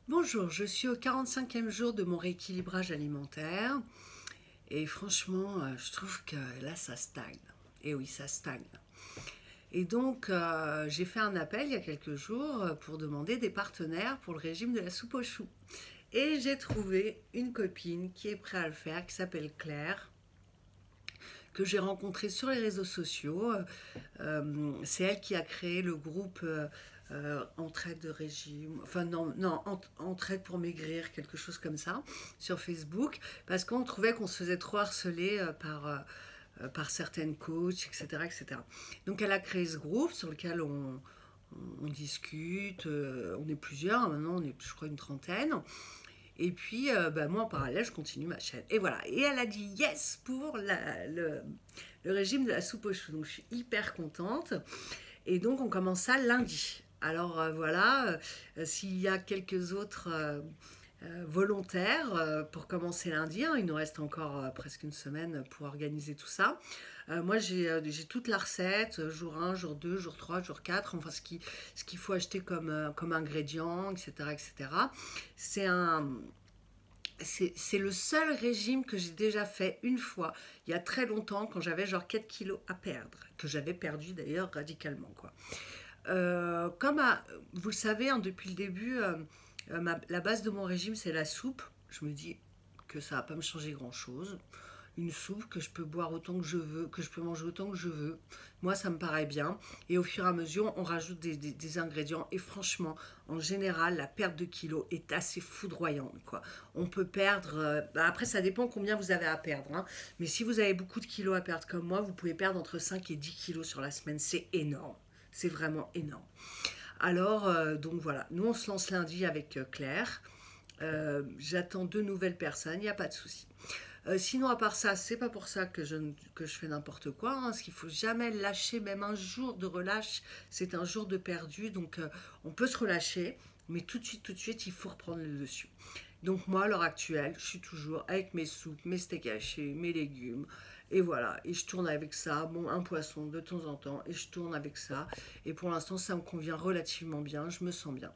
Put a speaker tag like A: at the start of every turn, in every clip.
A: Bonjour, je suis au 45e jour de mon rééquilibrage alimentaire et franchement, je trouve que là, ça stagne. Et oui, ça stagne. Et donc, j'ai fait un appel il y a quelques jours pour demander des partenaires pour le régime de la soupe aux choux. Et j'ai trouvé une copine qui est prête à le faire, qui s'appelle Claire, que j'ai rencontrée sur les réseaux sociaux. C'est elle qui a créé le groupe Entraide de régime, enfin non, Entraide pour maigrir, quelque chose comme ça, sur Facebook, parce qu'on trouvait qu'on se faisait trop harceler par certaines coachs, etc., etc. Donc elle a créé ce groupe sur lequel on discute, on est plusieurs, maintenant on est je crois une trentaine. Et puis, moi, en parallèle, je continue ma chaîne. Et voilà. Et elle a dit yes pour le régime de la soupe aux choux. Donc, je suis hyper contente. Et donc, on commence ça lundi. Alors, voilà, s'il y a quelques autres volontaires pour commencer lundi, hein, il nous reste encore presque une semaine pour organiser tout ça. Moi, j'ai toute la recette, jour 1, jour 2, jour 3, jour 4, enfin ce qu'il faut acheter comme ingrédients, etc. etc. C'est le seul régime que j'ai déjà fait une fois, il y a très longtemps, quand j'avais genre 4 kilos à perdre, que j'avais perdu d'ailleurs radicalement, quoi. Vous le savez, hein, depuis le début, la base de mon régime, c'est la soupe. Je me dis que ça va pas me changer grand-chose. Une soupe que je peux boire autant que je veux, que je peux manger autant que je veux. Moi, ça me paraît bien. Et au fur et à mesure, on rajoute des ingrédients. Et franchement, en général, la perte de kilos est assez foudroyante, quoi. On peut perdre... après, ça dépend combien vous avez à perdre, hein. Mais si vous avez beaucoup de kilos à perdre comme moi, vous pouvez perdre entre 5 et 10 kilos sur la semaine. C'est énorme. C'est vraiment énorme. Alors, donc voilà. Nous, on se lance lundi avec Claire. J'attends 2 nouvelles personnes, il n'y a pas de souci. Sinon, à part ça, c'est pas pour ça que je fais n'importe quoi, hein, parce qu'il faut jamais lâcher, même un jour de relâche, c'est un jour de perdu, donc on peut se relâcher, mais tout de suite, il faut reprendre le dessus. Donc moi, à l'heure actuelle, je suis toujours avec mes soupes, mes steaks hachés, mes légumes, et voilà, et je tourne avec ça, bon, un poisson de temps en temps, et je tourne avec ça, et pour l'instant, ça me convient relativement bien, je me sens bien.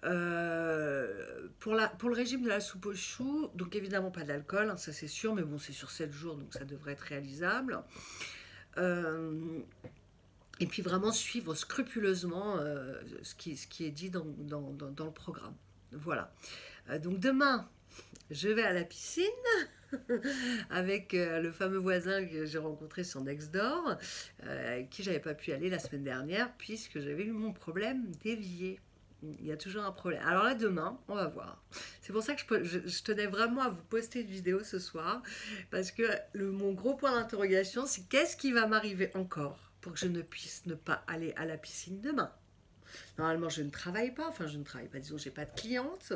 A: Pour le régime de la soupe aux choux, donc évidemment pas d'alcool, hein, ça c'est sûr, mais bon, c'est sur 7 jours, donc ça devrait être réalisable. Et puis vraiment suivre scrupuleusement ce qui est dit dans le programme. Voilà. Donc demain, je vais à la piscine avec le fameux voisin que j'ai rencontré sur Nextdoor, avec qui j'avais pas pu aller la semaine dernière, puisque j'avais eu mon problème d'évier. Il y a toujours un problème. Alors là, demain, on va voir. C'est pour ça que je tenais vraiment à vous poster une vidéo ce soir, parce que mon gros point d'interrogation, c'est qu'est-ce qui va m'arriver encore pour que je ne puisse ne pas aller à la piscine demain. Normalement, je ne travaille pas, enfin, je ne travaille pas, disons, j'ai pas de clientes.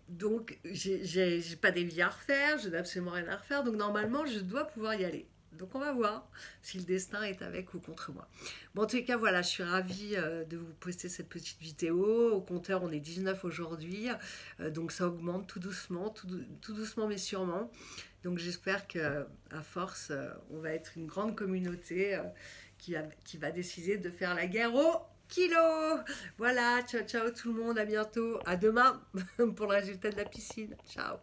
A: Donc, j'ai pas d'évier à refaire, je n'ai absolument rien à refaire, donc normalement, je dois pouvoir y aller. Donc on va voir si le destin est avec ou contre moi. Bon, en tout cas, voilà, je suis ravie de vous poster cette petite vidéo. Au compteur, on est 19 aujourd'hui. Donc ça augmente tout doucement, tout doucement mais sûrement. Donc j'espère qu'à force, on va être une grande communauté qui va décider de faire la guerre au kilo. Voilà, ciao ciao tout le monde, à bientôt. À demain pour le résultat de la piscine. Ciao.